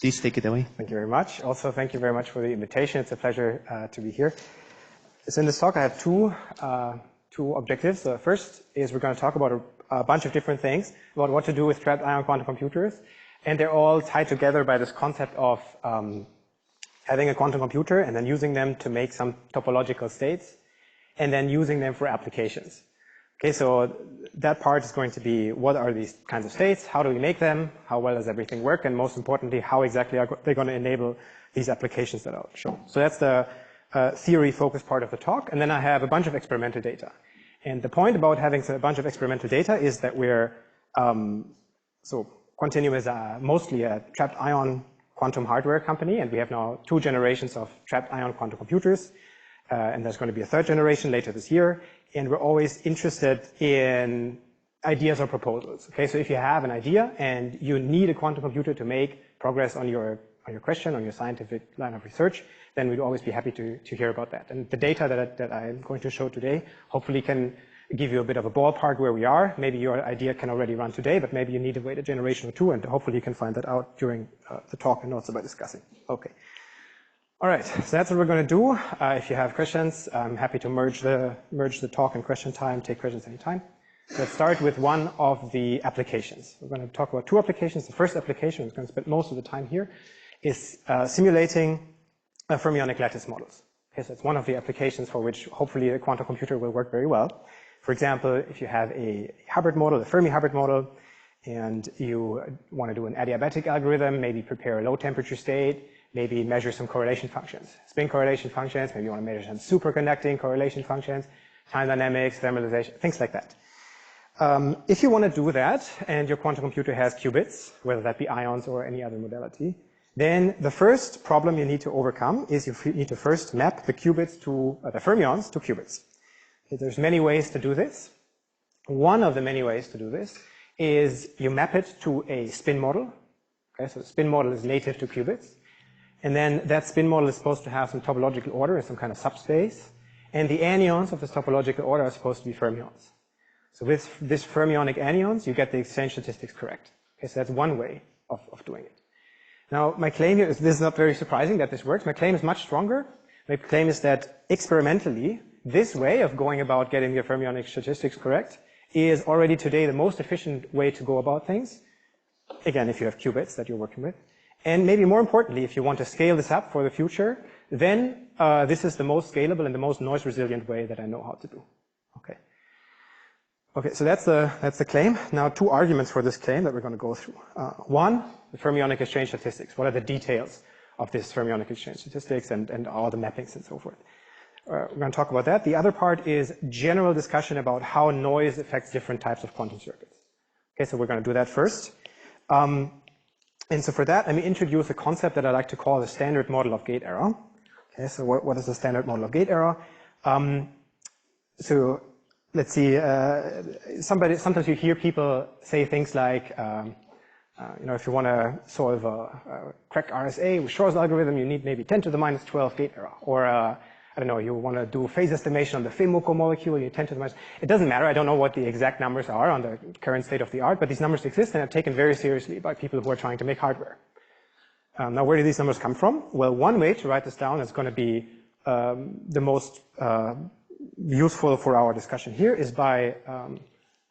Please take it away. Thank you very much. Also, thank you very much for the invitation. It's a pleasure to be here. So in this talk, I have two objectives. The first is we're going to talk about a bunch of different things about what to do with trapped ion quantum computers. And they're all tied together by this concept of having a quantum computer and then using them to make some topological states and then using them for applications. Okay, so that part is going to be what are these kinds of states, how do we make them, how well does everything work, and most importantly, how exactly are they going to enable these applications that I'll show. So that's the theory-focused part of the talk, and then I have a bunch of experimental data. And the point about having a bunch of experimental data is that we're, so Quantinuum is mostly a trapped ion quantum hardware company, and we have now 2 generations of trapped ion quantum computers, and there's going to be a 3rd generation later this year. And we're always interested in ideas or proposals. Okay, so if you have an idea and you need a quantum computer to make progress on your question, on your scientific line of research, then we'd always be happy to hear about that. And the data that I'm going to show today hopefully can give you a bit of a ballpark where we are. Maybe your idea can already run today, but maybe you need to wait a generation or 2, and hopefully you can find that out during the talk and also by discussing. Okay. All right, so that's what we're going to do. If you have questions, I'm happy to merge the talk and question time, take questions anytime. Let's start with one of the applications. We're going to talk about 2 applications. The first application, we're going to spend most of the time here, is simulating fermionic lattice models. Okay, so it's one of the applications for which hopefully a quantum computer will work very well. For example, if you have a Hubbard model, a Fermi Hubbard model, and you want to do an adiabatic algorithm, maybe prepare a low temperature state, maybe measure some correlation functions, spin correlation functions, maybe you want to measure some superconducting correlation functions, time dynamics, thermalization, things like that. If you want to do that, and your quantum computer has qubits, whether that be ions or any other modality, then the first problem you need to overcome is you need to first map the qubits to, the fermions to qubits. Okay, there's many ways to do this. One of the many ways to do this is you map it to a spin model. Okay, so the spin model is native to qubits. And then that spin model is supposed to have some topological order, some kind of subspace. And the anyons of this topological order are supposed to be fermions. So with this fermionic anyons, you get the exchange statistics correct. Okay, so that's one way of doing it. Now, my claim here is, this is not very surprising that this works. My claim is much stronger. My claim is that experimentally, this way of going about getting your fermionic statistics correct is already today the most efficient way to go about things. Again, if you have qubits that you're working with. And maybe more importantly, if you want to scale this up for the future, then this is the most scalable and the most noise resilient way that I know how to do. Okay. Okay, so that's the claim. Now, 2 arguments for this claim that we're going to go through. One, the fermionic exchange statistics. What are the details of this fermionic exchange statistics and all the mappings and so forth? We're going to talk about that. The other part is general discussion about how noise affects different types of quantum circuits. Okay, so we're going to do that first. And so for that, let me introduce a concept that I like to call the standard model of gate error. Okay, so what is the standard model of gate error? So let's see, sometimes you hear people say things like, you know, if you want to solve a correct RSA with Shor's algorithm, you need maybe 10 to the minus 12 gate error. Or, I don't know, you want to do phase estimation on the Fimoco molecule, you need 10 to the minus. It doesn't matter. I don't know what the exact numbers are on the current state of the art, but these numbers exist and are taken very seriously by people who are trying to make hardware. Now, where do these numbers come from? Well, one way to write this down is going to be the most useful for our discussion here is by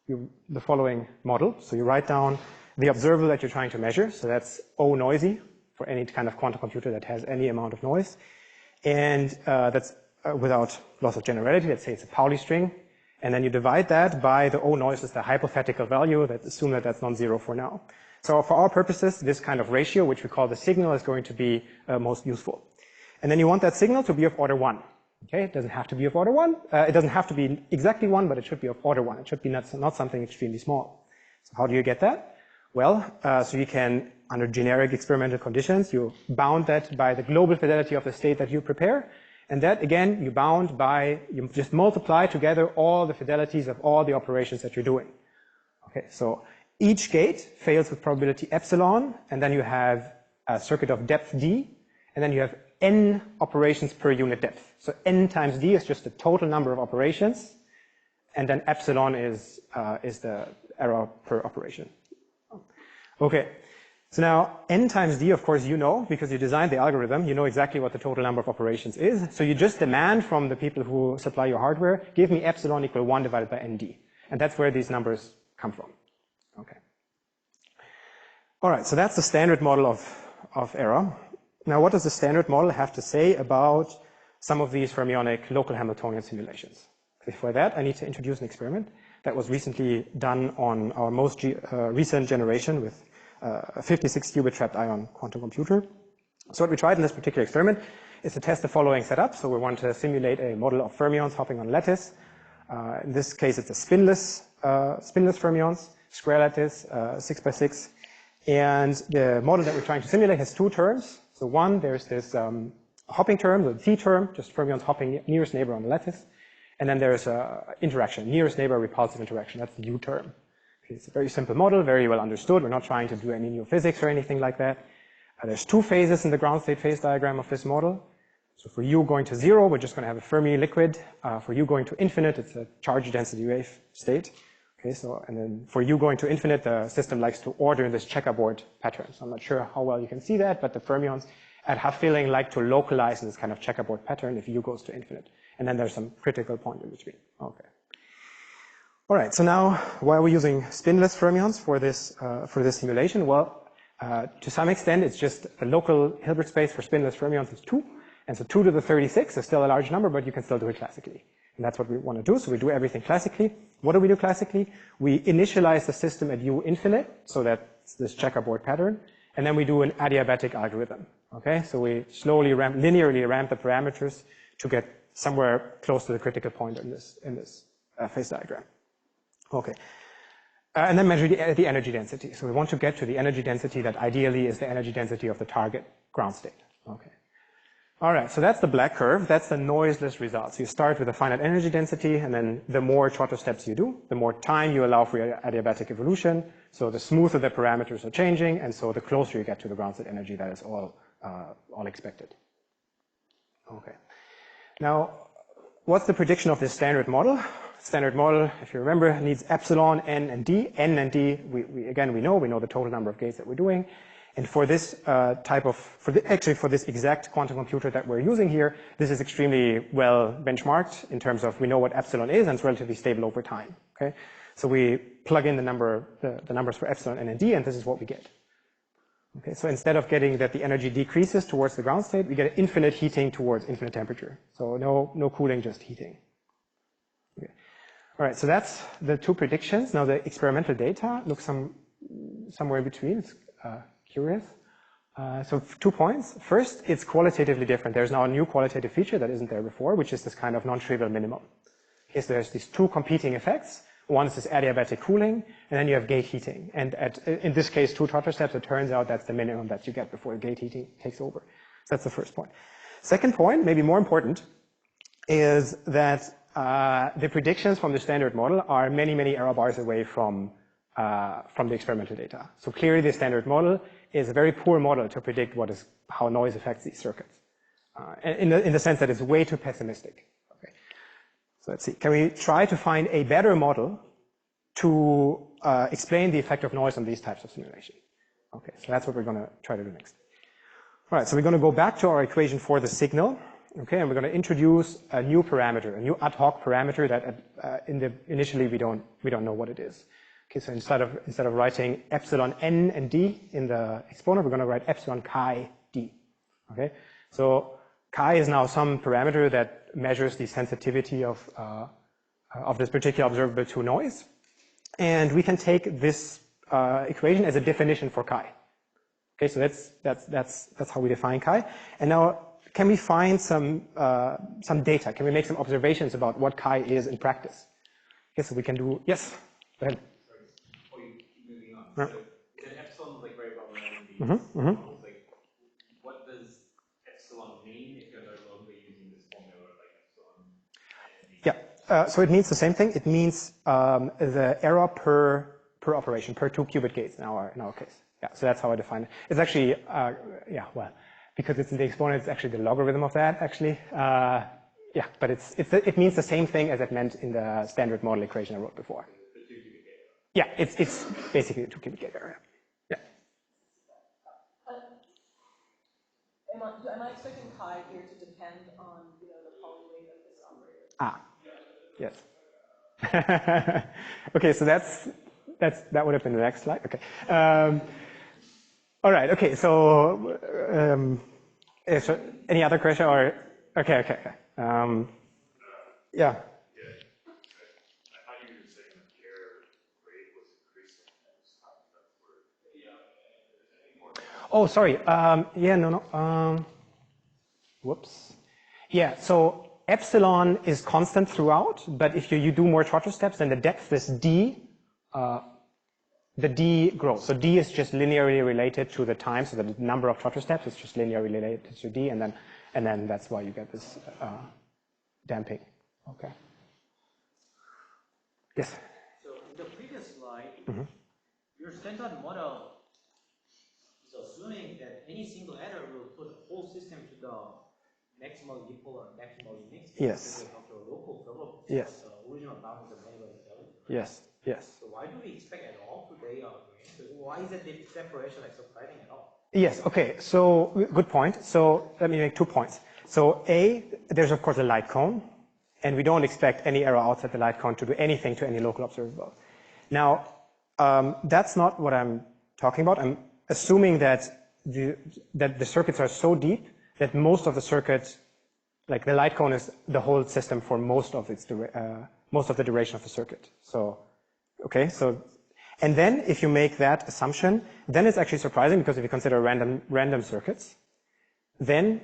the following model. So you write down the observable that you're trying to measure. So that's O noisy for any kind of quantum computer that has any amount of noise. And that's without loss of generality. Let's say it's a Pauli string. And then you divide that by the O noise is the hypothetical value. That assume that that's non-zero for now. So for our purposes, this kind of ratio, which we call the signal, is going to be most useful. And then you want that signal to be of order 1. Okay, it doesn't have to be of order 1. It doesn't have to be exactly 1, but it should be of order 1. It should be not something extremely small. So how do you get that? Well, so you can, under generic experimental conditions, you bound that by the global fidelity of the state that you prepare. And that, again, you bound by, you just multiply together all the fidelities of all the operations that you're doing. Okay, so each gate fails with probability epsilon, and then you have a circuit of depth d, and then you have n operations per unit depth. So n times d is just the total number of operations, and then epsilon is the error per operation. Okay, So now n times d, of course, you know, because you designed the algorithm, you know exactly what the total number of operations is. So you just demand from the people who supply your hardware, give me epsilon equal 1 divided by nd. And that's where these numbers come from. Okay. All right, so that's the standard model of error. Now, what does the standard model have to say about some of these fermionic local Hamiltonian simulations? Before that, I need to introduce an experiment that was recently done on our most recent generation with a 56-qubit trapped ion quantum computer. So what we tried in this particular experiment is to test the following setup. So we want to simulate a model of fermions hopping on a lattice. In this case, it's a spinless fermions, square lattice, 6 by 6. And the model that we're trying to simulate has two terms. So one, there's this hopping term, the t term, just fermions hopping nearest neighbor on the lattice. And then there's interaction, nearest neighbor repulsive interaction. That's the u term. It's a very simple model, very well understood. We're not trying to do any new physics or anything like that. There's two phases in the ground state phase diagram of this model. So for u going to 0, we're just going to have a Fermi liquid. For u going to infinite, it's a charge density wave state. Okay, so, and then for u going to infinite, the system likes to order in this checkerboard pattern. So I'm not sure how well you can see that, but the fermions at half filling like to localize in this kind of checkerboard pattern if u goes to infinite. And then there's some critical point in between. Okay. All right, so now why are we using spinless fermions for this simulation? Well, to some extent, it's just the local Hilbert space for spinless fermions is 2. And so 2 to the 36 is still a large number, but you can still do it classically. And that's what we want to do. So we do everything classically. What do we do classically? We initialize the system at u infinite, so that's this checkerboard pattern. And then we do an adiabatic algorithm. Okay, so we slowly linearly ramp the parameters to get somewhere close to the critical point in this phase diagram. Okay. And then measure the energy density. So we want to get to the energy density that ideally is the energy density of the target ground state. Okay. All right, so that's the black curve. That's the noiseless result. So you start with a finite energy density, and then the more Trotter steps you do, the more time you allow for your adiabatic evolution. So the smoother the parameters are changing, and so the closer you get to the ground state energy, that is all expected. Okay. Now, what's the prediction of this standard model? Standard model, if you remember, needs epsilon, n, and d. N and d, we know the total number of gates that we're doing. And for this for this exact quantum computer that we're using here, this is extremely well benchmarked in terms of we know what epsilon is, and it's relatively stable over time. Okay, so we plug in the numbers for epsilon, n, and d, and this is what we get. Okay, so instead of getting that the energy decreases towards the ground state, we get infinite heating towards infinite temperature. So no cooling, just heating. Okay. All right, so that's the two predictions. Now the experimental data looks somewhere in between. It's curious. So 2 points. First, it's qualitatively different. There's now a new qualitative feature that isn't there before, which is this kind of non-trivial minimum. Okay, so there's these two competing effects. One is this adiabatic cooling, and then you have gate heating. And in this case, 2 Trotter steps, it turns out that's the minimum that you get before gate heating takes over. So that's the first point. Second point, maybe more important, is that the predictions from the standard model are many, many error bars away from the experimental data. So clearly the standard model is a very poor model to predict how noise affects these circuits. In the sense that it's way too pessimistic. Okay. So let's see, can we try to find a better model to explain the effect of noise on these types of simulation? Okay, so that's what we're gonna try to do next. All right, so we're gonna go back to our equation for the signal. Okay, and we're going to introduce a new parameter, a new ad hoc parameter that initially we don't know what it is. Okay, so instead of writing epsilon n and d in the exponent, we're going to write epsilon chi d. Okay, so chi is now some parameter that measures the sensitivity of this particular observable to noise, and we can take this equation as a definition for chi. Okay, so that's how we define chi, and now. Can we find some data? Can we make some observations about what chi is in practice? Okay, so we can do, yes, go ahead. Sorry, before you keep moving on. So is epsilon like very well known in the models? Like, what does epsilon mean if you're no longer using this formula like epsilon? Yeah, so it means the same thing. It means the error per operation, per 2 qubit gates in our case. Yeah, so that's how I define it. It's actually, because it's in the exponent, it's actually the logarithm of that, actually. Yeah, but it means the same thing as it meant in the standard model equation I wrote before. Yeah, it's basically a 2 qubit gate error. Yeah. am I expecting chi here to depend on the poly weight of this operator? Ah, yes. Okay, so that would have been the next slide. Okay. All right. Okay. So, any other question or okay. Yeah. Oh, sorry. Yeah, no. Whoops. Yeah, so epsilon is constant throughout, but if you do more trotter steps, then the depth is d. The d grows. So d is just linearly related to the time, so the number of trotter steps is just linearly related to d, and then that's why you get this damping. Okay. Yes. So in the previous slide, your standard model is assuming that any single error will put the whole system to the maximal equal or maximal limit. Yes. Local trouble. Yes. The original bounds of anybody's value. Yes. Yes. So why do we expect at all today? Why is it the separation like surprising at all? Yes. Okay. So good point. So let me make 2 points. So there's of course a light cone, and we don't expect any error outside the light cone to do anything to any local observable. Now, that's not what I'm talking about. I'm assuming that the circuits are so deep that most of the circuit, like the light cone, is the whole system for most of the duration of the circuit. So, okay, and then if you make that assumption, then it's actually surprising, because if you consider random circuits, then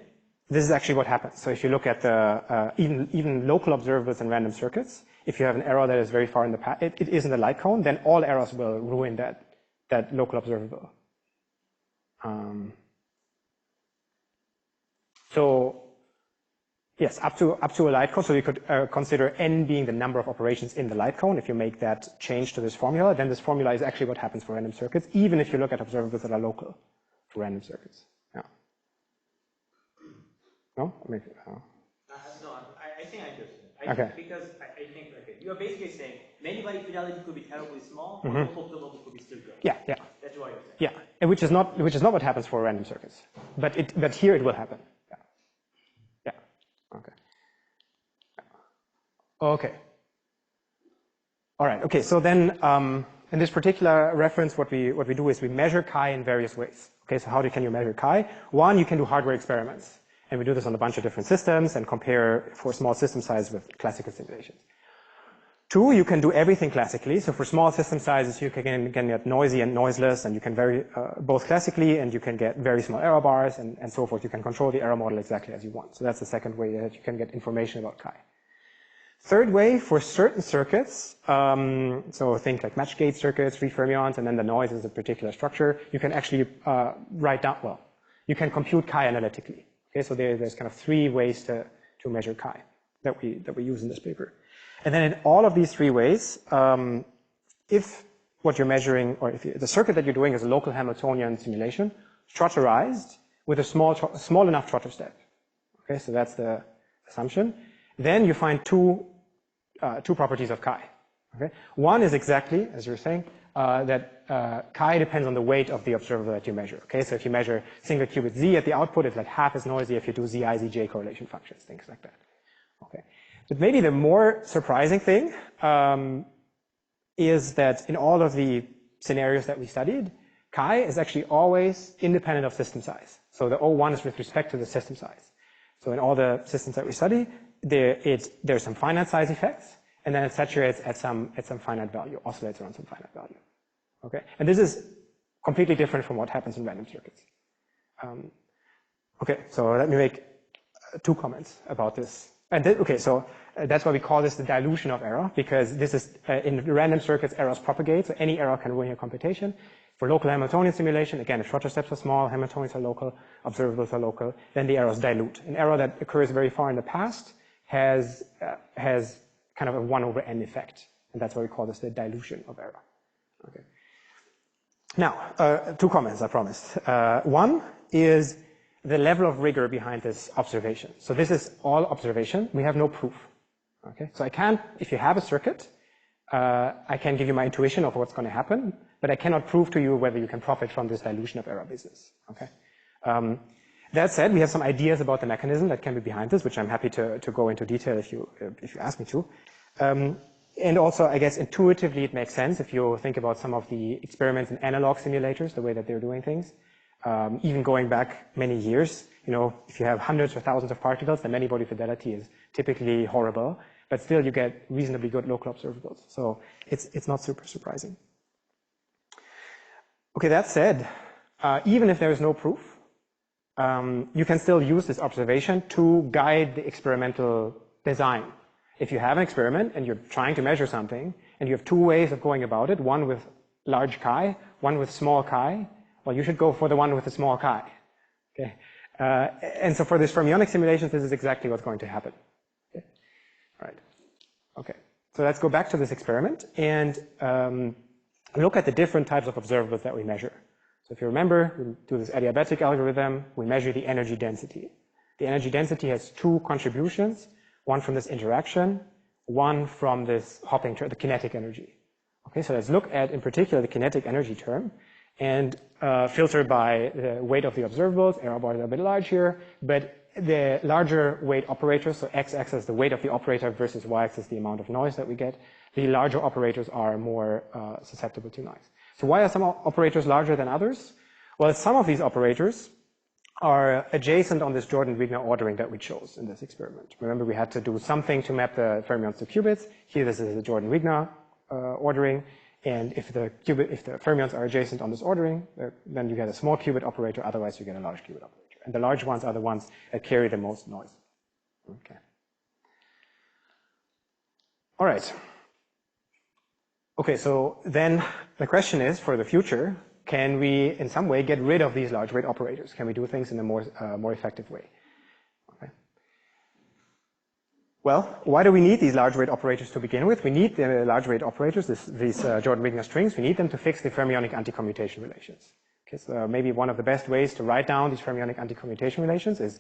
this is actually what happens. So if you look at the even local observables in random circuits, if you have an error that is very far in the past, it is in the light cone, then all errors will ruin that local observable. So yes, up to a light cone. So you could consider n being the number of operations in the light cone. If you make that change to this formula, then this formula is actually what happens for random circuits, even if you look at observables that are local for random circuits. Yeah. No? No, I think I understand. Okay. Because I think you are basically saying many-body fidelity could be terribly small, or local observable could be still good. Yeah. That's what you're saying. Yeah, and which is not what happens for random circuits, but here it will happen. Yeah. Okay. Okay. All right. Okay. So then, in this particular reference, what we do is we measure chi in various ways. Okay. So how can you measure chi? One, you can do hardware experiments, and we do this on a bunch of different systems and compare for small system size with classical simulations. Two, you can do everything classically. So for small system sizes, you can get noisy and noiseless, and you can vary both classically, and you can get very small error bars and so forth. You can control the error model exactly as you want. So that's the second way that you can get information about chi. Third way, for certain circuits, so think like match gate circuits, free fermions, and then the noise is a particular structure, you can actually you can compute chi analytically. Okay, so there's kind of 3 ways to measure chi that we use in this paper. And then in all of these 3 ways, if what you're measuring, or if the circuit that you're doing is a local Hamiltonian simulation, trotterized with a small enough trotter step. Okay, so that's the assumption. Then you find two properties of chi. Okay, one is exactly as you're saying that chi depends on the weight of the observable that you measure. Okay, so if you measure single qubit z at the output, it's like half as noisy if you do zi, zj correlation functions, things like that. Okay. But maybe the more surprising thing is that in all of the scenarios that we studied, chi is actually always independent of system size. So the O1 is with respect to the system size. So in all the systems that we study, there's some finite size effects, and then it saturates at some finite value, oscillates around some finite value. Okay, and this is completely different from what happens in random circuits. Okay, so let me make 2 comments about this. And okay, so that's why we call this the dilution of error, because this is in random circuits, errors propagate, so any error can ruin your computation. For local Hamiltonian simulation, again, if trotter steps are small, Hamiltonians are local, observables are local, then the errors dilute. An error that occurs very far in the past has kind of a 1/n effect, and that's why we call this the dilution of error. Okay. Now, 2 comments, I promised. One is the level of rigor behind this observation. So this is all observation. We have no proof. Okay, so I can't, if you have a circuit, I can give you my intuition of what's going to happen, but I cannot prove to you whether you can profit from this dilution of error business. Okay, That said, we have some ideas about the mechanism that can be behind this, which I'm happy to go into detail if you ask me to. And also, I guess, intuitively, it makes sense if you think about some of the experiments in analog simulators, the way that they're doing things. Even going back many years, if you have hundreds or thousands of particles, the many-body fidelity is typically horrible, but still you get reasonably good local observables. So it's not super surprising. Okay, that said, even if there is no proof, you can still use this observation to guide the experimental design. If you have an experiment and you're trying to measure something, and you have two ways of going about it, one with large chi, one with small chi, well, you should go for the one with the small chi. Okay? And so for this fermionic simulations, this is exactly what's going to happen. Okay? All right. Okay. So let's go back to this experiment and look at the different types of observables that we measure. So if you remember, we do this adiabatic algorithm, we measure the energy density. The energy density has two contributions, one from this interaction, one from this hopping term, the kinetic energy. Okay, so let's look at, in particular, the kinetic energy term and filter by the weight of the observables. Error bars are a bit large here, but the larger weight operators, so x-axis the weight of the operator versus y-axis the amount of noise that we get, the larger operators are more susceptible to noise. So why are some operators larger than others? Well, some of these operators are adjacent on this Jordan-Wigner ordering that we chose in this experiment. Remember, we had to do something to map the fermions to qubits. Here, this is the Jordan-Wigner ordering. And if the fermions are adjacent on this ordering, then you get a small qubit operator. Otherwise, you get a large qubit operator. And the large ones are the ones that carry the most noise. Okay. All right. Okay, so then the question is, for the future, can we in some way get rid of these large weight operators? Can we do things in a more effective way? Okay. Well, why do we need these large weight operators to begin with? We need the large weight operators, these Jordan-Wigner strings. We need them to fix the fermionic anti-commutation relations. Okay, so maybe one of the best ways to write down these fermionic anti-commutation relations is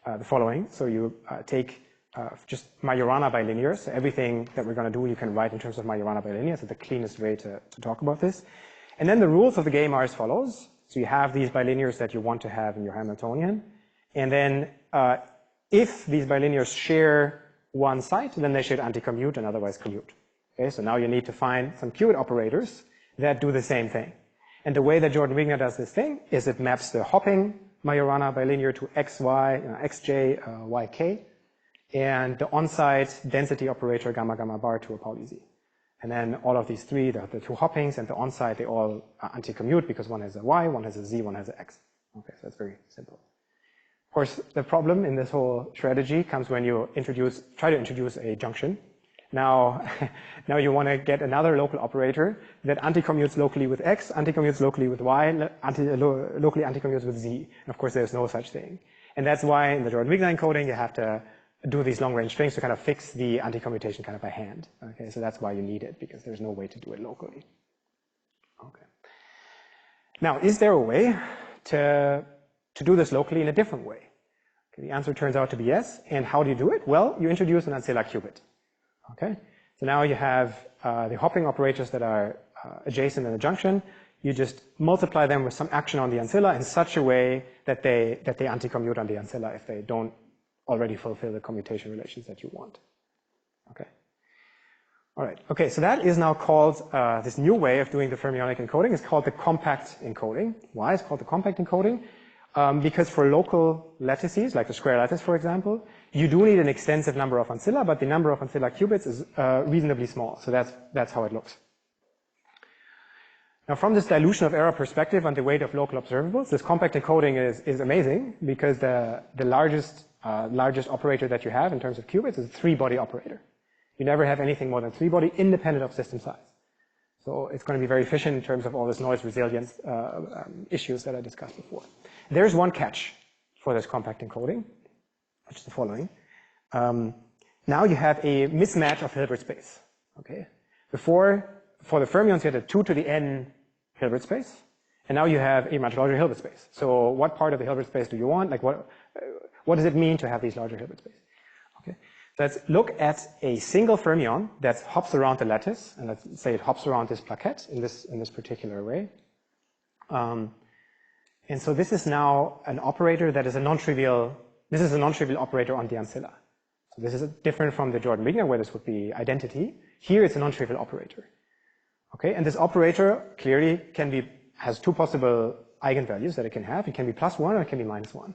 the following. So you take just Majorana bilinears. So everything that we're going to do, you can write in terms of Majorana bilinears. It's the cleanest way to talk about this. And then the rules of the game are as follows. So you have these bilinears that you want to have in your Hamiltonian. And then if these bilinears share one site, then they should anti-commute and otherwise commute. Okay, so now you need to find some qubit operators that do the same thing. And the way that Jordan-Wigner does this thing is it maps the hopping Majorana bilinear to xy, xj, yk, and the on-site density operator gamma gamma bar to a Pauli Z. And then all of these three, the two hoppings and the on-site, they all anti-commute because one has a y, one has a z, one has an x. Okay, so that's very simple. Of course, the problem in this whole strategy comes when you try to introduce a junction. Now you want to get another local operator that anti-commutes locally with x, anti-commutes locally with y, locally anti-commutes with z. And of course, there's no such thing. And that's why in the Jordan-Wigner encoding, you have to do these long-range strings to kind of fix the anti-commutation kind of by hand. Okay, so that's why you need it, because there's no way to do it locally. Okay. Now, is there a way to do this locally in a different way? Okay, the answer turns out to be yes. And how do you do it? Well, you introduce an ancilla qubit. Okay, so now you have the hopping operators that are adjacent in the junction. You just multiply them with some action on the ancilla in such a way that they anti-commute on the ancilla if they don't already fulfill the commutation relations that you want. Okay. All right. Okay, so that is now called, this new way of doing the fermionic encoding is called the compact encoding. Why is it called the compact encoding? Because for local lattices, like the square lattice, for example, you do need an extensive number of ancilla, but the number of ancilla qubits is reasonably small. So that's how it looks. Now, from this dilution of error perspective on the weight of local observables, this compact encoding is amazing because the largest operator that you have in terms of qubits is a 3-body operator. You never have anything more than 3-body independent of system size. So it's going to be very efficient in terms of all this noise resilience issues that I discussed before. There's one catch for this compact encoding, which is the following. Now you have a mismatch of Hilbert space. Okay. Before, for the fermions, you had a 2 to the n Hilbert space, and now you have a much larger Hilbert space. So what part of the Hilbert space do you want? Like what does it mean to have these larger Hilbert space? Okay. So let's look at a single fermion that hops around the lattice, and let's say it hops around this plaquette in this particular way. And so this is now an operator that is a non-trivial, this is a non-trivial operator on the ancilla. So this is different from the Jordan-Wigner, where this would be identity. Here it's a non-trivial operator. Okay, and this operator clearly has two possible eigenvalues that it can have. It can be +1 or it can be -1.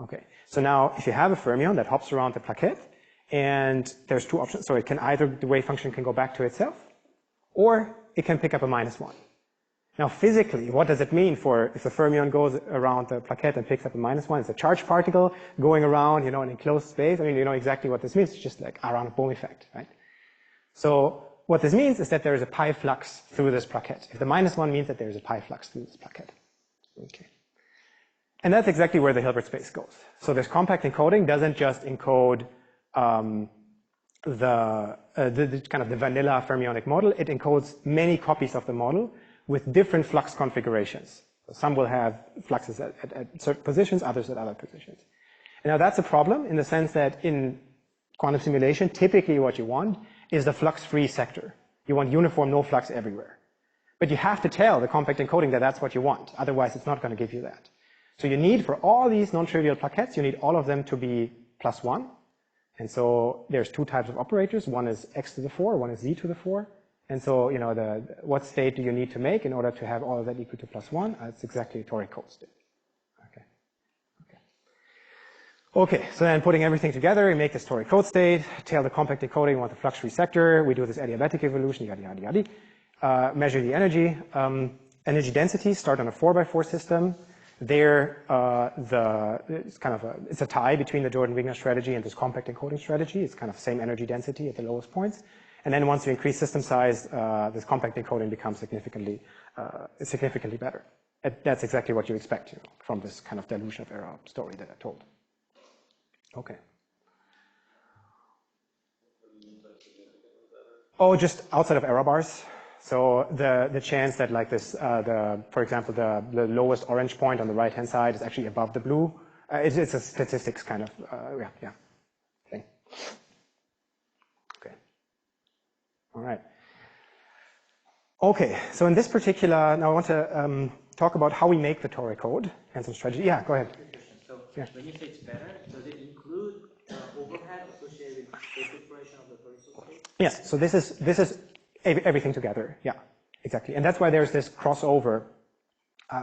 Okay, so now if you have a fermion that hops around the plaquette, and there's two options. So it can either, the wave function can go back to itself, or it can pick up a -1. Now physically, what does it mean for if the fermion goes around the plaquette and picks up a -1? It's a charged particle going around, in an enclosed space. I mean, you know exactly what this means. It's just like around Bohm effect, right? So what this means is that there is a pi flux through this plaquette. If the -1 means that there is a pi flux through this plaquette. Okay. And that's exactly where the Hilbert space goes. So this compact encoding doesn't just encode the kind of the vanilla fermionic model. It encodes many copies of the model with different flux configurations. Some will have fluxes at certain positions, others at other positions. And now that's a problem in the sense that in quantum simulation, typically what you want is the flux-free sector. You want uniform, no flux everywhere. But you have to tell the compact encoding that that's what you want. Otherwise, it's not going to give you that. So you need, for all these non-trivial plaquettes, you need all of them to be +1. And so there's two types of operators. One is x to the 4, one is z to the 4. And so, what state do you need to make in order to have all of that equal to +1? It's exactly a toric code state. Okay, so then putting everything together, we make this toric code state, tell the compact encoding, we want the flux-free sector, we do this adiabatic evolution, yada, yada, yada. Measure the energy. Energy density, start on a 4x4 system. There, it's a tie between the Jordan-Wigner strategy and this compact encoding strategy. It's kind of same energy density at the lowest points. And then once you increase system size, this compact encoding becomes significantly better. That's exactly what you expect from this kind of dilution of error story that I told. Okay. Oh, just outside of error bars. So the chance that like this, for example, the lowest orange point on the right-hand side is actually above the blue. It's a statistics kind of, thing. Okay. All right. Okay, so in this particular, now I want to talk about how we make the toric code and some strategy. Yeah, go ahead. So when you say it's better, does it include overhead associated with state preparation of the toric state? Yes, so this is everything together. Yeah, exactly. And that's why there's this crossover.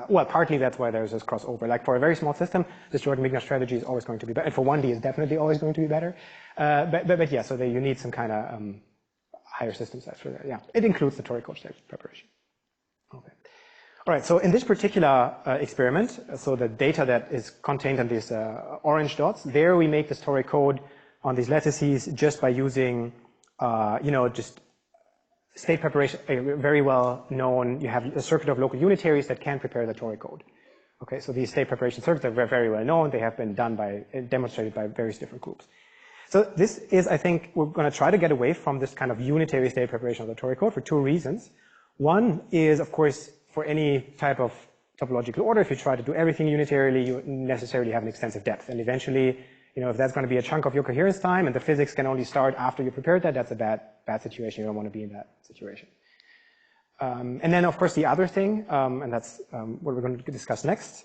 Well, partly that's why there's this crossover. Like for a very small system, this Jordan-Wigner strategy is always going to be better. And for 1D, it's definitely always going to be better. But yeah, so you need some kind of higher system size for that. Yeah, it includes the toric code state preparation. Okay. All right, so in this particular experiment, so the data that is contained in these orange dots, there we make this toric code on these lattices just by using, just state preparation, very well known. You have a circuit of local unitaries that can prepare the toric code. Okay, so these state preparation circuits are very well known. They have been demonstrated by various different groups. So this is, I think, we're going to try to get away from this kind of unitary state preparation of the toric code for two reasons. One is, of course, for any type of topological order, if you try to do everything unitarily, you necessarily have an extensive depth. And eventually, if that's going to be a chunk of your coherence time and the physics can only start after you prepared that, that's a bad situation. You don't want to be in that situation. And then, of course, the other thing, and that's what we're going to discuss next,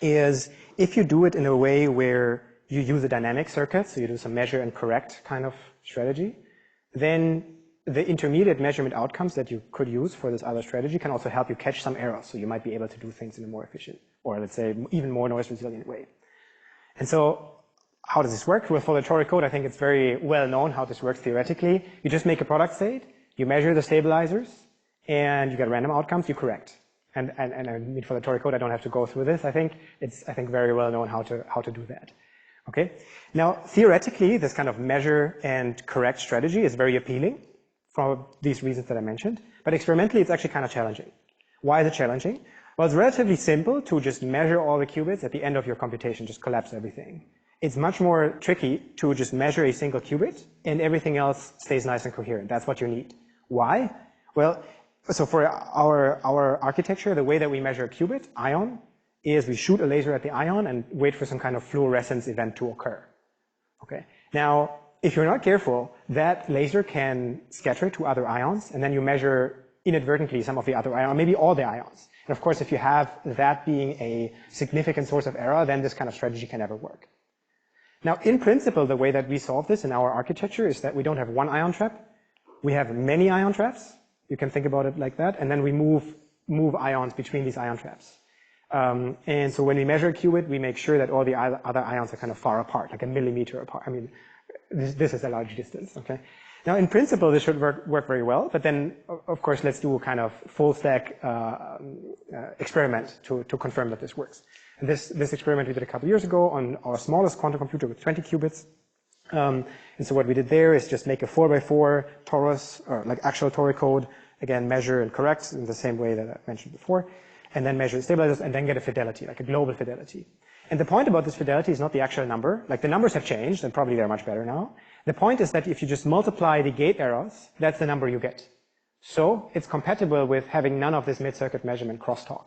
is if you do it in a way where you use a dynamic circuit, so you do some measure and correct kind of strategy, then the intermediate measurement outcomes that you could use for this other strategy can also help you catch some errors. So you might be able to do things in a more efficient, or let's say even more noise resilient way. And so how does this work? Well, for the toric code, I think it's very well known how this works theoretically. You just make a product state, you measure the stabilizers, and you get random outcomes, you correct. And I mean, for the toric code, I don't have to go through this. I think it's very well known how to do that. Okay. Now, theoretically, this kind of measure and correct strategy is very appealing for these reasons that I mentioned, but experimentally, it's actually kind of challenging. Why is it challenging? Well, it's relatively simple to just measure all the qubits at the end of your computation, just collapse everything. It's much more tricky to just measure a single qubit and everything else stays nice and coherent. That's what you need. Why? Well, so for our architecture, the way that we measure a qubit, ion, is we shoot a laser at the ion and wait for some kind of fluorescence event to occur. Okay. Now, if you're not careful, that laser can scatter to other ions, and then you measure inadvertently some of the other ions, maybe all the ions. And of course, if you have that being a significant source of error, then this kind of strategy can never work. Now, in principle, the way that we solve this in our architecture is that we don't have one ion trap. We have many ion traps. You can think about it like that. And then we move ions between these ion traps. And so when we measure a qubit, we make sure that all the other ions are kind of far apart, like a millimeter apart. I mean, this is a large distance, okay? Now, in principle, this should work very well, but then, of course, let's do a kind of full stack experiment to confirm that this works. And this experiment we did a couple years ago on our smallest quantum computer with 20 qubits. And so what we did there is just make a 4x4 torus, or like actual toric code, again, measure and correct in the same way that I mentioned before, and then measure the stabilizers, and then get a fidelity, like a global fidelity. And the point about this fidelity is not the actual number. Like, the numbers have changed, and probably they're much better now. The point is that if you just multiply the gate errors, that's the number you get. So it's compatible with having none of this mid-circuit measurement crosstalk.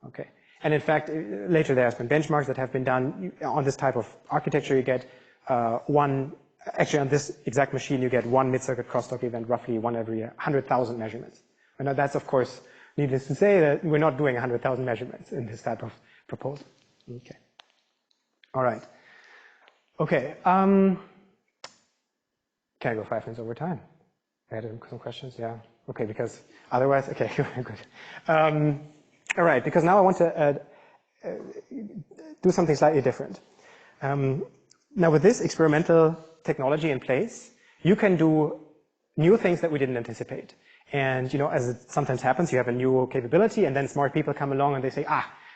Okay. And in fact, later there has been benchmarks that have been done on this type of architecture. You get actually on this exact machine, you get one mid-circuit crosstalk event, roughly one every 100,000 measurements. And that's, of course, needless to say that we're not doing 100,000 measurements in this type of proposal. Okay. All right. Okay. Can I go 5 minutes over time? I had some questions. Yeah. Okay. Because otherwise, okay, good. All right. Because now I want to do something slightly different. Now, with this experimental technology in place, you can do new things that we didn't anticipate. And, you know, as it sometimes happens, you have a new capability, and then smart people come along and they say,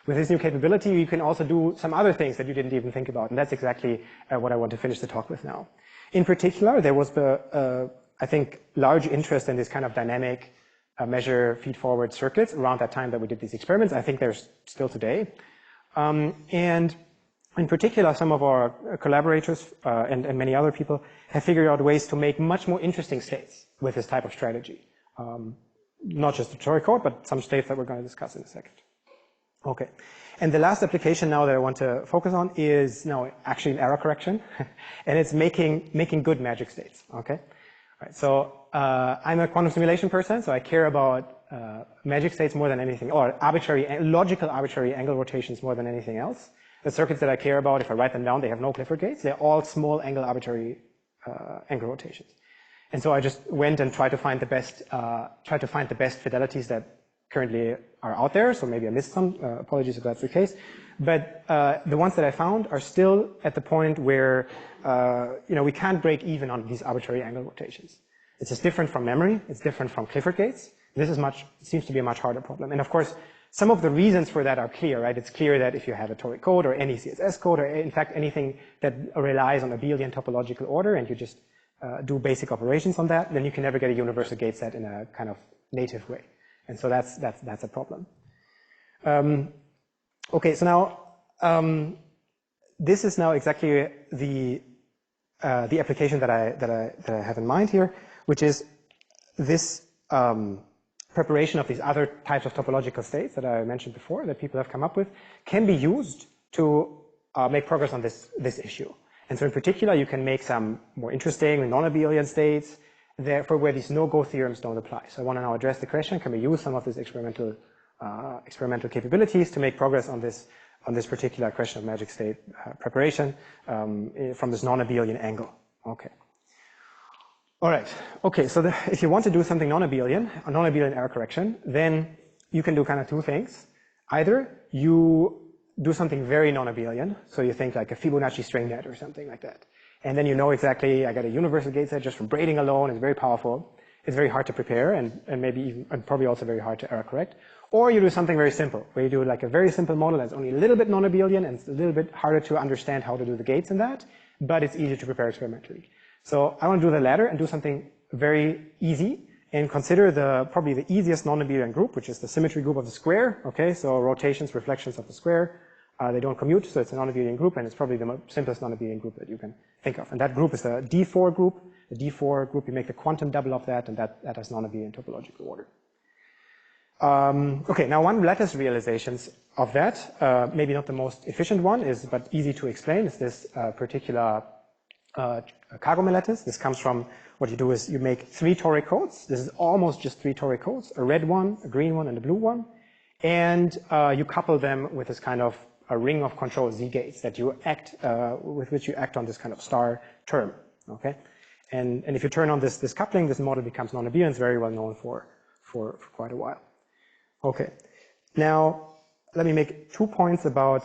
with this new capability, you can also do some other things that you didn't even think about. And that's exactly what I want to finish the talk with now. In particular, there was I think, large interest in this kind of dynamic measure feed-forward circuits around that time that we did these experiments. I think there's still today. And in particular, some of our collaborators and many other people have figured out ways to make much more interesting states with this type of strategy. Not just the toric code, but some states that we're going to discuss in a second. Okay. And the last application now that I want to focus on is now actually error correction. And it's making good magic states. Okay. All right. So I'm a quantum simulation person, so I care about magic states more than anything, or logical arbitrary angle rotations more than anything else. The circuits that I care about, if I write them down, they have no Clifford gates. They're all small angle arbitrary angle rotations. And so I just went and tried to find the best fidelities that currently are out there. So maybe I missed some. Apologies if that's the case. But the ones that I found are still at the point where we can't break even on these arbitrary angle rotations. It's just different from memory. It's different from Clifford gates. This seems to be a much harder problem. And of course, some of the reasons for that are clear, right? It's clear that if you have a toric code or any CSS code, or in fact anything that relies on abelian topological order, and you just do basic operations on that, then you can never get a universal gate set in a kind of native way. And so that's a problem. Okay, so now this is now exactly the application that I have in mind here, which is this preparation of these other types of topological states that I mentioned before that people have come up with can be used to make progress on this issue. And so in particular, you can make some more interesting non-abelian states for where these no-go theorems don't apply. So I want to now address the question, can we use some of these experimental capabilities to make progress on this particular question of magic state preparation from this non-abelian angle? Okay. All right. Okay, so if you want to do something non-abelian, a non-abelian error correction, then you can do kind of two things. Either you do something very non-abelian, so you think like a Fibonacci string net or something like that. And then you know exactly, I got a universal gate set just from braiding alone. It's very powerful. It's very hard to prepare and maybe even, and probably also very hard to error correct. Or you do something very simple, where you do like a very simple model that's only a little bit non-abelian and it's a little bit harder to understand how to do the gates in that, but it's easier to prepare experimentally. So I want to do the latter and do something very easy and consider probably the easiest non-abelian group, which is the symmetry group of the square. Okay, so rotations, reflections of the square. They don't commute, so it's a non-abelian group, and it's probably the simplest non-abelian group that you can think of. And that group is the D4 group. The D4 group, you make the quantum double of that, and that has non-abelian topological order. Okay, now one lattice realizations of that, maybe not the most efficient one, but easy to explain, is this particular Kagome lattice. This comes from what you do is you make 3 toric codes. This is almost just 3 toric codes, a red one, a green one, and a blue one. and you couple them with this kind of a ring of control Z gates that you act, with which you act on this kind of star term, okay? And if you turn on this coupling, this model becomes non-abelian. It's very well known for quite a while. Okay, now let me make 2 points about,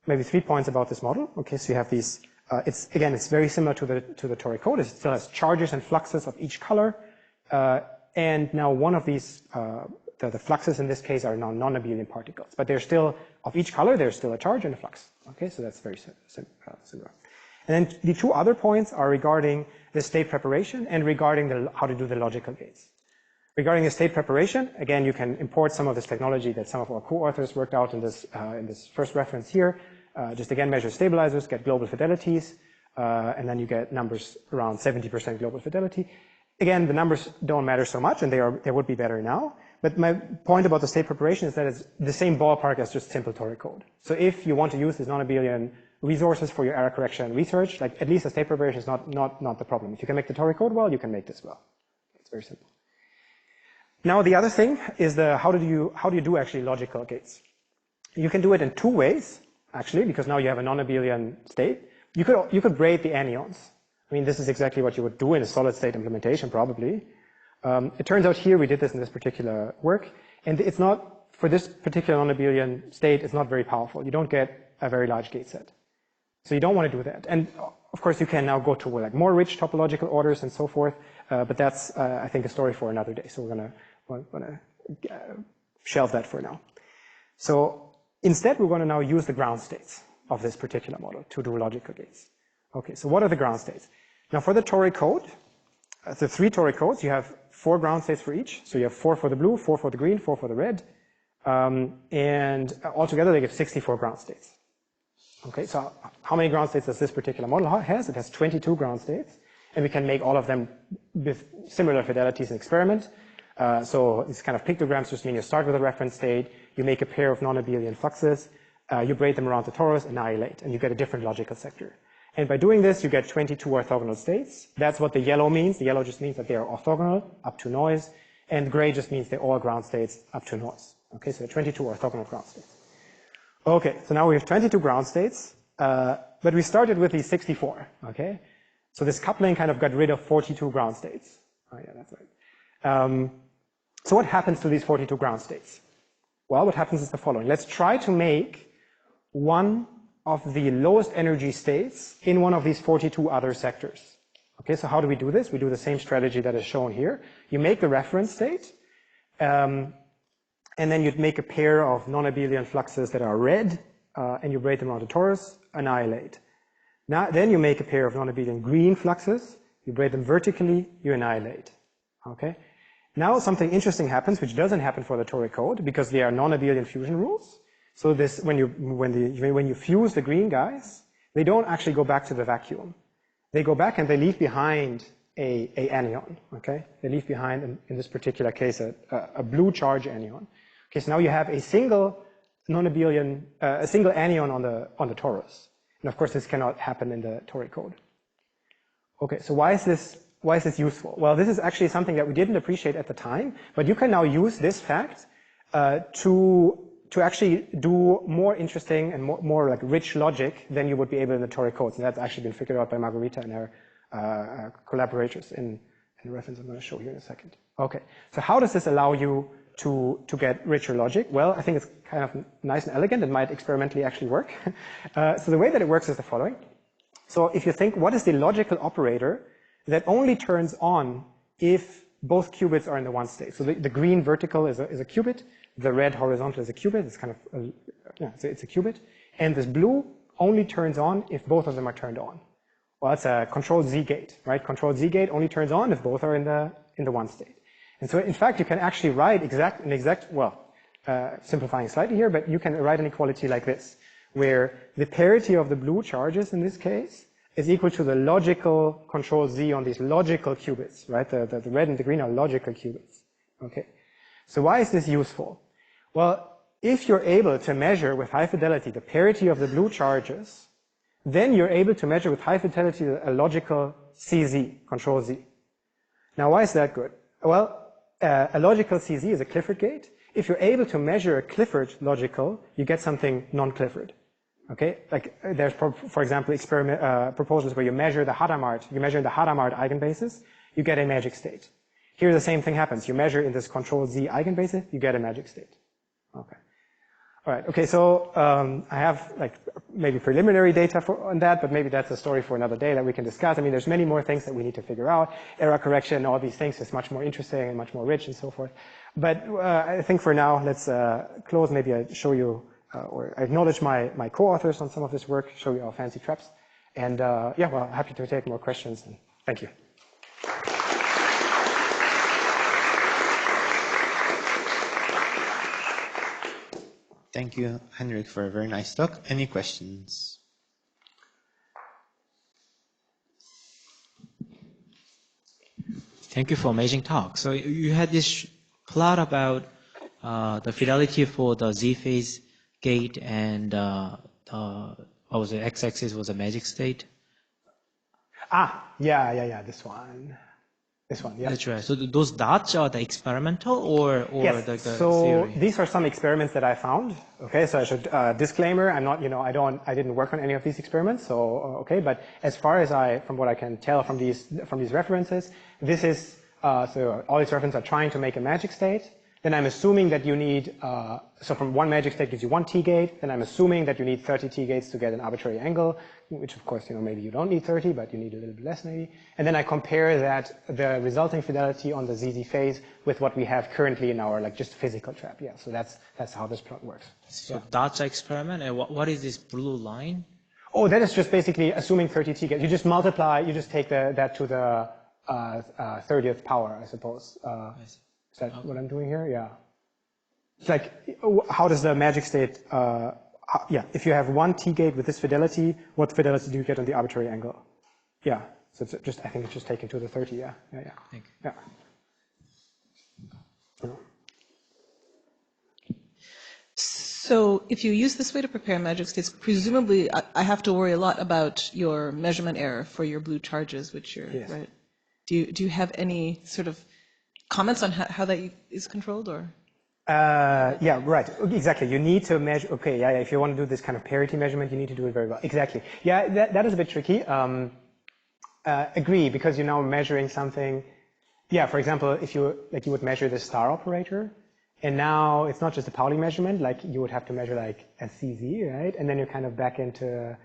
maybe 3 points about this model. Okay, so you have these, it's very similar to the toric code. It still has charges and fluxes of each color. And now one of these, the fluxes in this case are now non-abelian particles, but they're still, of each color, there's still a charge and a flux. Okay, so that's very similar. And then the 2 other points are regarding the state preparation and regarding how to do the logical gates. Regarding the state preparation, again, you can import some of this technology that some of our co-authors worked out in this first reference here. Just again, measure stabilizers, get global fidelities, and then you get numbers around 70% global fidelity. Again, the numbers don't matter so much, and they would be better now. But my point about the state preparation is that it's the same ballpark as just simple toric code. So if you want to use these non-abelian resources for your error correction research, like at least the state preparation is not the problem. If you can make the toric code well, you can make this well. It's very simple. Now the other thing is how do you do actually logical gates? You can do it in 2 ways, actually, because now you have a non-abelian state. You could braid the anyons. I mean, this is exactly what you would do in a solid state implementation, probably. It turns out here we did this in this particular work, and it's not, for this particular non-abelian state, it's not very powerful. You don't get a very large gate set. So you don't want to do that. And of course, you can now go to like more rich topological orders and so forth, but that's, I think, a story for another day. So we're gonna shelve that for now. So instead, we're gonna now use the ground states of this particular model to do logical gates. Okay, so what are the ground states? Now for the toric code, the 3 toric codes, you have 4 ground states for each. So you have 4 for the blue, 4 for the green, 4 for the red. And altogether they give 64 ground states. Okay, so how many ground states does this particular model has? It has 22 ground states, and we can make all of them with similar fidelities in experiment. So these kind of pictograms just mean you start with a reference state, you make a pair of non-abelian fluxes, you braid them around the torus, annihilate, and you get a different logical sector. And by doing this, you get 22 orthogonal states. That's what the yellow means. The yellow just means that they are orthogonal up to noise, and gray just means they're all ground states up to noise. Okay, so 22 orthogonal ground states. Okay, so now we have 22 ground states, but we started with these 64, okay? So this coupling kind of got rid of 42 ground states. Oh yeah, that's right. So what happens to these 42 ground states? Well, what happens is the following. Let's try to make one of the lowest energy states in one of these 42 other sectors. Okay, so how do we do this? We do the same strategy that is shown here. You make the reference state, and then you'd make a pair of non-abelian fluxes that are red, and you braid them around the torus, annihilate. Now, then you make a pair of non-abelian green fluxes, you braid them vertically, you annihilate. Okay? Now something interesting happens, which doesn't happen for the toric code, because they are non-abelian fusion rules. So this, when you fuse the green guys, they don't actually go back to the vacuum. They go back and they leave behind a anion. Okay? They leave behind, in this particular case, a blue charge anion. Okay, so now you have a single non-abelian, a single anion on the torus. And of course, this cannot happen in the toric code. Okay, so why is this useful? Well, this is actually something that we didn't appreciate at the time, but you can now use this fact to actually do more interesting and more like rich logic than you would be able in the toric codes. And that's actually been figured out by Margarita and her collaborators in the reference I'm going to show here in a second. Okay, so how does this allow you to get richer logic? Well, I think it's kind of nice and elegant. It might experimentally actually work. So the way that it works is the following. So if you think, what is the logical operator that only turns on if both qubits are in the one state? So the green vertical is a qubit, the red horizontal is a qubit. It's kind of it's a qubit, and this blue only turns on if both of them are turned on. Well, it's a controlled Z gate, right? Controlled Z gate only turns on if both are in the one state. And so in fact, you can actually write simplifying slightly here, but you can write an equality like this, where the parity of the blue charges in this case is equal to the logical control Z on these logical qubits, right? The red and the green are logical qubits. Okay. So why is this useful? Well, if you're able to measure with high fidelity the parity of the blue charges, then you're able to measure with high fidelity a logical CZ, control Z. Now, why is that good? Well, a logical CZ is a Clifford gate, If you're able to measure a Clifford logical, you get something non-Clifford. Okay, like there's, for example, proposals where you measure the Hadamard, you measure the Hadamard eigenbasis, you get a magic state. Here the same thing happens. You measure in this control Z eigenbasis, you get a magic state. Okay. All right. Okay. So I have like maybe preliminary data on that, but maybe that's a story for another day that we can discuss. I mean, there's many more things that we need to figure out. Error correction, all these things is much more interesting and much more rich and so forth. But I think for now, let's close. Maybe I show you or I acknowledge my co-authors on some of this work, show you our fancy traps. And yeah, well, happy to take more questions. And thank you. Thank you, Henrik, for a very nice talk. Any questions? Thank you for amazing talk. So you had this plot about the fidelity for the Z-phase gate and what was it? X-axis was a magic state. Yeah. This one. This one, yeah. That's right. So those dots are the experimental or yes. the so theory? These are some experiments that I found. Okay, so I should disclaimer. I'm not, I didn't work on any of these experiments. So okay, but as far as from what I can tell from these references, this is so all these references are trying to make a magic state. Then I'm assuming that you need so from one magic state gives you one T gate. Then I'm assuming that you need 30 T gates to get an arbitrary angle, which of course, maybe you don't need 30, but you need a little bit less maybe. And then I compare the resulting fidelity on the ZZ phase with what we have currently in our just physical trap. Yeah, so that's how this plot works. So dots are experiment, and what is this blue line? Oh, that is just basically assuming 30 T gates. You just multiply, you just take that to the 30th power, I suppose. Is that what I'm doing here? Yeah. It's like, how does the magic state, yeah, if you have one T gate with this fidelity, what fidelity do you get on the arbitrary angle? Yeah, so it's just, I think it's just taken to the 30, yeah. Thank you. Yeah. So if you use this way to prepare magic states, presumably I have to worry a lot about your measurement error for your blue charges, which you're, yes. Right? Do you have any sort of comments on how that is controlled, or? Yeah, right. Exactly. You need to measure. Okay, yeah. If you want to do this kind of parity measurement, you need to do it very well. Exactly. Yeah, that is a bit tricky. Agree, because you're now measuring something. Yeah, for example, if you would measure the star operator, and now it's not just a Pauli measurement. Like you would have to measure like a CZ, right? And then you're kind of back into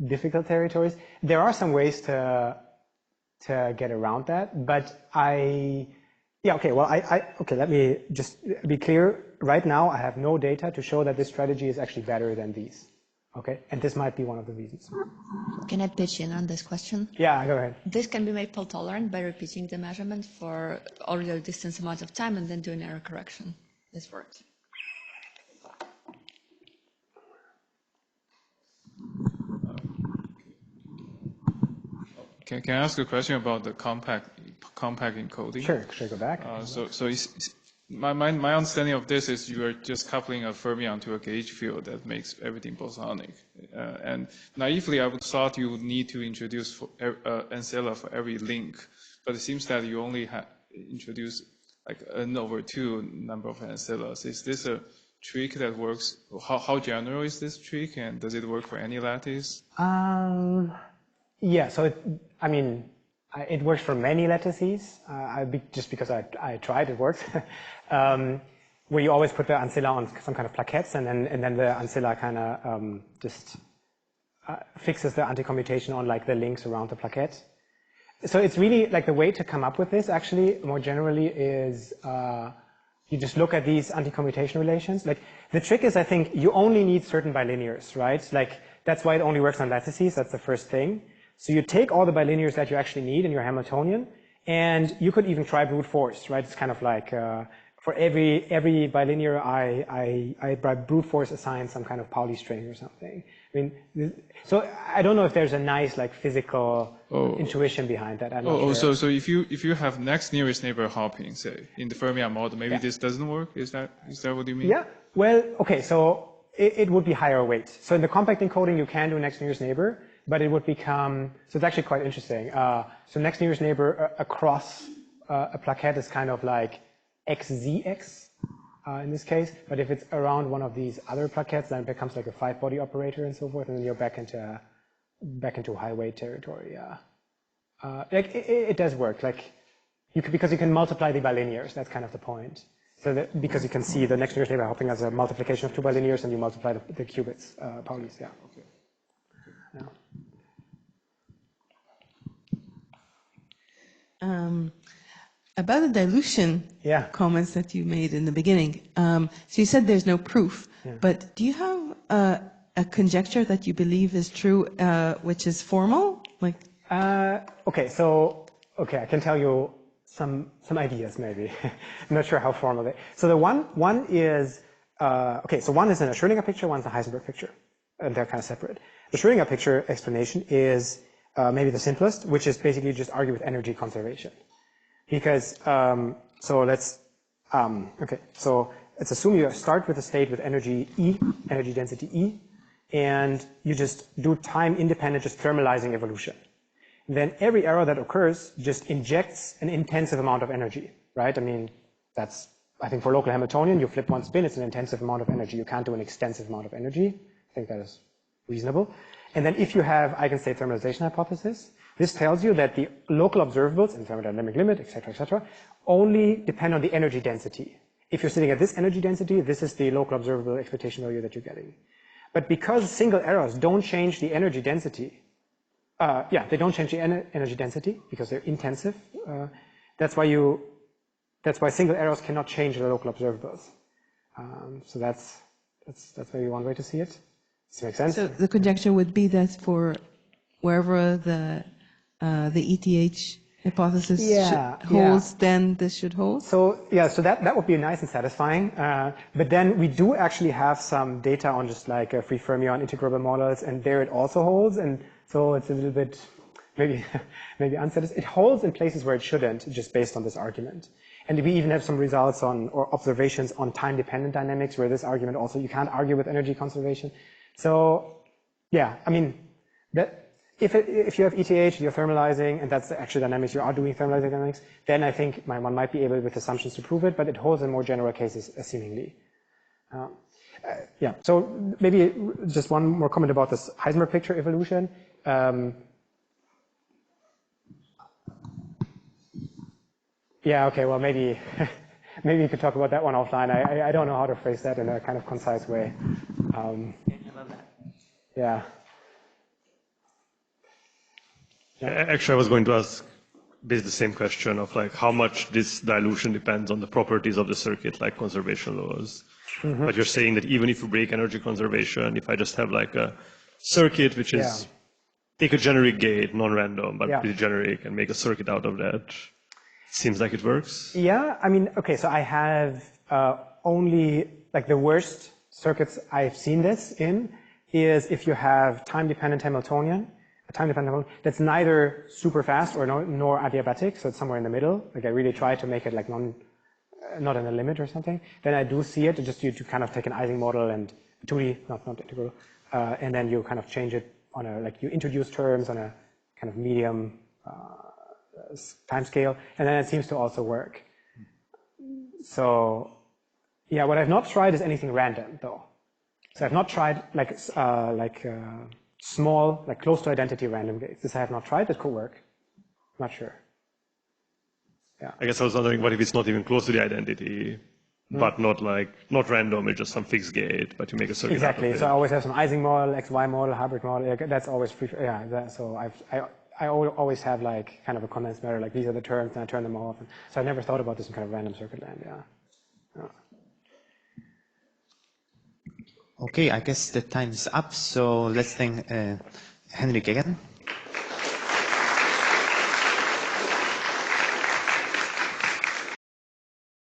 difficult territories. There are some ways to get around that, but yeah, okay, well, okay, let me just be clear. Right now, I have no data to show that this strategy is actually better than these, okay? And this might be one of the reasons. Can I pitch in on this question? Yeah, go ahead. This can be made fault tolerant by repeating the measurement for order distance amount of time and then doing error correction. This works. Can I ask a question about the compact encoding? Sure, go back. My understanding of this is you are just coupling a fermion to a gauge field that makes everything bosonic. And naively, I would thought you would need to introduce ancilla for every link, but it seems that you only introduce like n/2 number of ancillas. Is this a trick that works? How general is this trick, and does it work for any lattice? Yeah, so it works for many lattices. Just because I tried, it works. Where you always put the ancilla on some kind of plaquettes, and then the ancilla kind of just fixes the anti-commutation on like the links around the plaquette. So it's really like the way to come up with this actually more generally is you just look at these anti-commutation relations. Like the trick is, I think you only need certain bilinears, right? Like that's why it only works on lattices. That's the first thing. So you take all the bilinears that you actually need in your Hamiltonian, and you could even try brute force, right? It's kind of like for every bilinear, I by brute force assign some kind of Pauli string or something. I mean, so I don't know if there's a nice like physical intuition behind that. I'm not sure. So if you have next nearest neighbor hopping, say in the Fermion model, maybe this doesn't work. Is that what you mean? Yeah. Well, okay. So it would be higher weight. So in the compact encoding, you can do next nearest neighbor. But it would become, so it's actually quite interesting. So next nearest neighbor across a plaquette is kind of like XZX. in this case. But if it's around one of these other plaquettes, then it becomes like a 5-body operator and so forth, and then you're back into high weight territory. Like it does work. Like because you can multiply the bilinears. That's kind of the point. So that because you can see the next generation layer hopping as a multiplication of 2 bilinears, and you multiply the qubits, Pauli's. Yeah. Okay. Yeah. About the dilution comments that you made in the beginning. So you said there's no proof, but do you have a conjecture that you believe is true, which is formal? Like, I can tell you some ideas maybe. I'm not sure how formal they. So the one is so one is in a Schrödinger picture, one's a Heisenberg picture, and they're kind of separate. The Schrödinger picture explanation is maybe the simplest, which is basically just argue with energy conservation. Because, so let's assume you start with a state with energy E, energy density E, and you just do time-independent, just thermalizing evolution. Then every error that occurs just injects an intensive amount of energy, right? I mean, I think for local Hamiltonian, you flip one spin, it's an intensive amount of energy. You can't do an extensive amount of energy. I think that is reasonable. And then if you have eigenstate thermalization hypothesis, this tells you that the local observables in thermodynamic limit, et cetera, only depend on the energy density. If you're sitting at this energy density, this is the local observable expectation value that you're getting. But because single errors don't change the energy density, they don't change the energy density because they're intensive. That's why single errors cannot change the local observables. So that's maybe one way to see it. Does that make sense? so the conjecture would be that for wherever the ETH hypothesis holds, then this should hold? So that would be nice and satisfying. But then we do actually have some data on just like free fermion integrable models, and there it also holds. And so it's a little bit maybe unsatisfying. It holds in places where it shouldn't, just based on this argument. And we even have some results or observations on time-dependent dynamics where this argument also, you can't argue with energy conservation. So yeah, I mean, if you have ETH, you're thermalizing, and that's the actual dynamics, you are doing thermalizing dynamics, then I think one might be able with assumptions to prove it, but it holds in more general cases seemingly. So maybe just one more comment about this Heisenberg picture evolution. Well, maybe you could talk about that one offline. I don't know how to phrase that in a kind of concise way. I love that. Yeah. Actually, I was going to ask basically the same question of like how much this dilution depends on the properties of the circuit, like conservation laws. Mm-hmm. But you're saying that even if you break energy conservation, if I just have like a circuit which is take a generic gate, non-random, but pretty generic, and make a circuit out of that, seems like it works. Yeah, I mean, okay, so I have only like the worst circuits I've seen this in is if you have time-dependent Hamiltonian. That's neither super fast or nor adiabatic, so it's somewhere in the middle. Like I really try to make it like not in a limit or something. Then I do see it, just you to kind of take an Ising model and 2D, not integral, and then you kind of change it on you introduce terms on a kind of medium time scale, and then it seems to also work. So yeah, what I've not tried is anything random though. So I've not tried small, like close to identity random gates. This I have not tried. It could work. Not sure. Yeah. I guess I was wondering, what if it's not even close to the identity, but not random, it's just some fixed gate, but you make a circuit. Exactly. So I always have some Ising model, XY model, hybrid model. That's always free. So I always have like kind of a condensed matter, like these are the terms, and I turn them off. And so I never thought about this in kind of random circuit land. Yeah. Okay, I guess the time's up, so let's thank Henrik again.